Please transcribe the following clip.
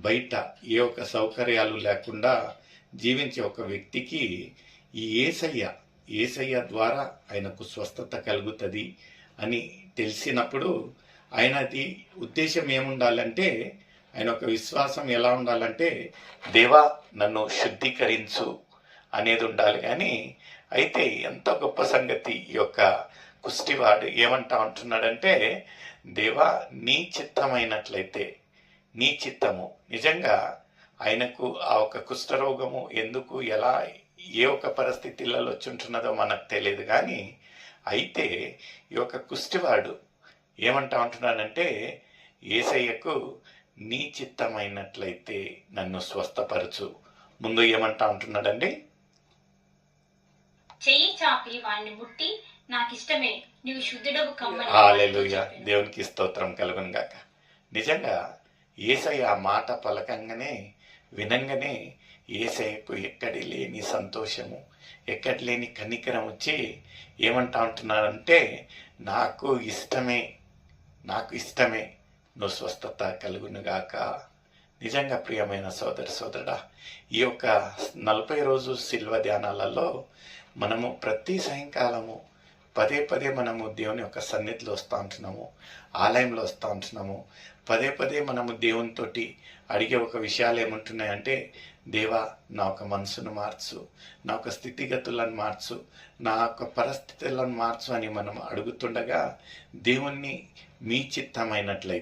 బయట ఏ ఒక్క సౌకర్యాలు లేకుండా జీవించే ఒక వ్యక్తికి ఈ ఏసయ్య ద్వారా ఆయనకు స్వస్థత కలుగుతుంది అని తెలిసినప్పుడు ఆయనది ఉద్దేశం ఏముండాలంటే, ఆయన ఒక విశ్వాసం ఎలా ఉండాలంటే, దేవా నన్ను శుద్ధీకరించు అనేది ఉండాలి. కానీ అయితే ఎంత గొప్ప సంగతి, ఈ యొక్క కుష్టివాడు ఏమంటా ఉంటున్నాడంటే, దేవా నీ చిత్తమైనట్లయితే, నీ చిత్తము. నిజంగా ఆయనకు ఆ ఒక కుష్ఠరోగము ఎందుకు, ఎలా, ఏ ఒక పరిస్థితులలో వచ్చుంటున్నదో మనకు తెలియదు. కానీ అయితే ఈ యొక్క కుష్టివాడు ఏమంటా ఉంటున్నాడంటే, యేసయ్యకు నీ చిత్తమైనట్లయితే నన్ను స్వస్థపరచు. ముందు ఏమంటా ఉంటున్నాడండి, చెయ్యి చాపి వాడిని ముట్టి నాకిష్టమే నీవు శుద్ధుడవు కమ్మని. హల్లెలూయా, దేవునికి స్తోత్రం కలుగును గాక. నిజంగా యేసయ్య ఆ మాట పలకంగానే, వినంగానే యేసయ్యకు ఎక్కడి లేని సంతోషము, ఎక్కడి లేని కనికరం వచ్చి ఏమంటా ఉంటున్నాడంటే, నాకు ఇష్టమే నువ్వు స్వస్థత కలుగునుగాక. నిజంగా ప్రియమైన సోదరుడా, ఈ యొక్క 40 రోజు శిల్వ ధ్యానాలలో మనము ప్రతి సాయంకాలము పదే మనము దేవుని యొక్క సన్నిధిలో వస్తూ ఉంటున్నాము, ఆలయంలో వస్తూ ఉంటున్నాము. పదే మనము దేవునితోటి అడిగే ఒక విషయాలు ఏముంటున్నాయంటే, దేవా నా ఒక మనసును మార్చు, నా ఒక స్థితిగతులను మార్చు, నా యొక్క పరిస్థితులను మార్చు అని మనం అడుగుతుండగా, దేవుణ్ణి మీ చిత్తమైనట్లయితే